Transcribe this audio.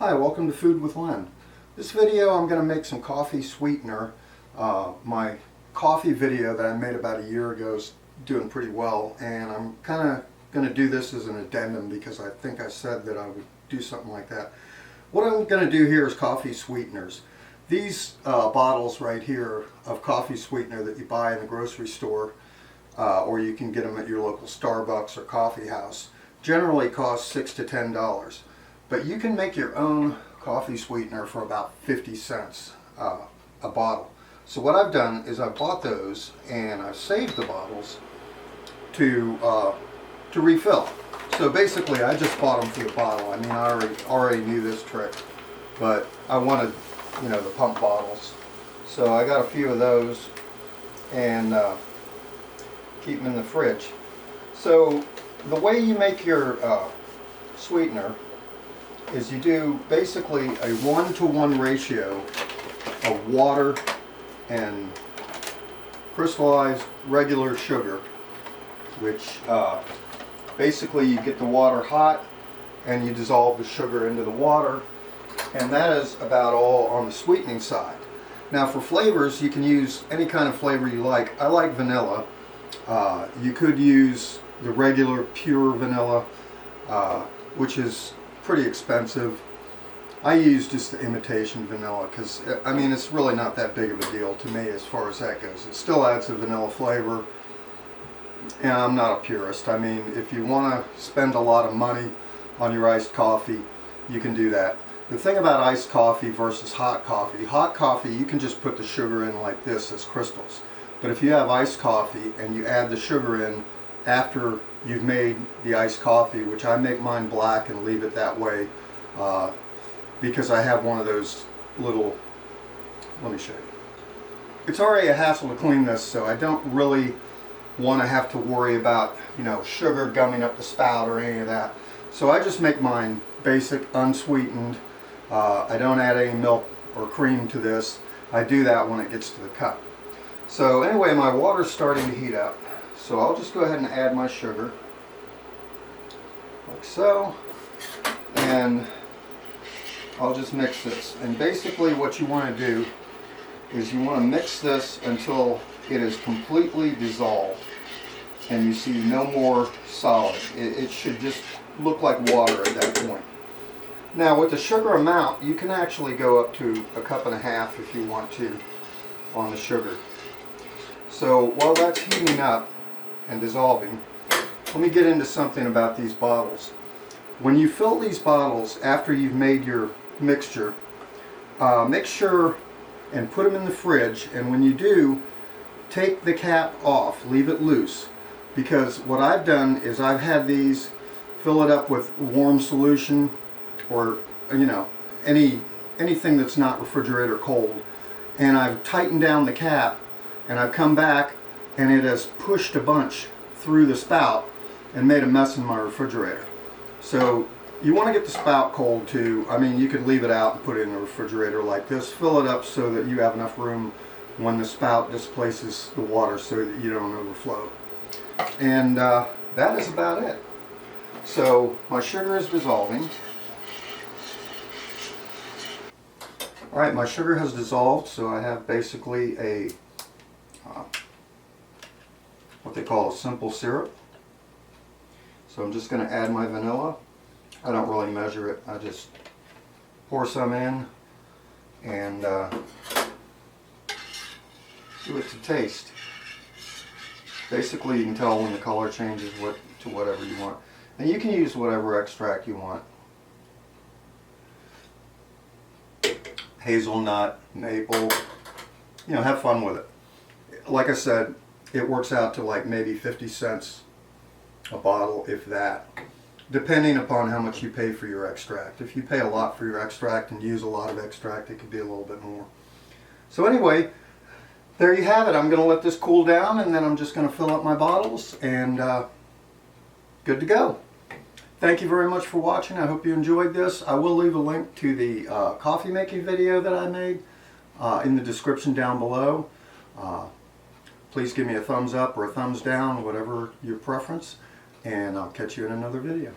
Hi, welcome to Food with Len. This video I'm going to make some coffee sweetener. My coffee video that I made about a year ago is doing pretty well, and I'm kind of going to do this as an addendum because I think I said that I would do something like that. What I'm going to do here is coffee sweeteners. These bottles right here of coffee sweetener that you buy in the grocery store, or you can get them at your local Starbucks or coffee house, generally cost $6 to $10. But you can make your own coffee sweetener for about 50 cents a bottle. So what I've done is I've bought those and I've saved the bottles to refill. So basically I just bought them for the bottle. I mean, I already knew this trick, but I wanted, the pump bottles. So I got a few of those and keep them in the fridge. So the way you make your sweetener is you do basically a 1-to-1 ratio of water and crystallized regular sugar, which basically you get the water hot and you dissolve the sugar into the water, and that is about all on the sweetening side. Now for flavors, you can use any kind of flavor you like. I like vanilla. You could use the regular pure vanilla, which is pretty expensive. I use just the imitation vanilla because, I mean, it's really not that big of a deal to me as far as that goes. It still adds a vanilla flavor, and I'm not a purist. I mean, if you want to spend a lot of money on your iced coffee, you can do that. The thing about iced coffee versus hot coffee, you can just put the sugar in like this as crystals. But if you have iced coffee and you add the sugar in after you've made the iced coffee, which I make mine black and leave it that way because I have one of those little, let me show you. It's already a hassle to clean this, so I don't really want to have to worry about, sugar gumming up the spout or any of that. So I just make mine basic, unsweetened. I don't add any milk or cream to this. I do that when it gets to the cup. So anyway, my water's starting to heat up. So I'll just go ahead and add my sugar, like so, and I'll just mix this. And basically what you want to do is you want to mix this until it is completely dissolved and you see no more solid. It should just look like water at that point. Now with the sugar amount, you can actually go up to 1.5 cups if you want to on the sugar. So while that's heating up and dissolving, let me get into something about these bottles. When you fill these bottles after you've made your mixture, make sure and put them in the fridge, and when you do, take the cap off, leave it loose, because what I've done is I've had these, fill it up with warm solution or anything that's not refrigerator cold, and I've tightened down the cap and I've come back and it has pushed a bunch through the spout and made a mess in my refrigerator. So you want to get the spout cold too. I mean, you could leave it out and put it in the refrigerator like this. Fill it up so that you have enough room when the spout displaces the water so that you don't overflow. And that is about it. So my sugar is dissolving. Alright, my sugar has dissolved, so I have basically a what they call a simple syrup. So I'm just going to add my vanilla. I don't really measure it. I just pour some in and do it to taste. Basically you can tell when the color changes to whatever you want. And you can use whatever extract you want. Hazelnut, maple, have fun with it. Like I said, it works out to like maybe 50 cents a bottle, if that, depending upon how much you pay for your extract. If you pay a lot for your extract and use a lot of extract, it could be a little bit more. So anyway, there you have it. I'm going to let this cool down and then I'm just going to fill up my bottles and good to go. Thank you very much for watching. I hope you enjoyed this. I will leave a link to the coffee making video that I made in the description down below. Please give me a thumbs up or a thumbs down, whatever your preference, and I'll catch you in another video.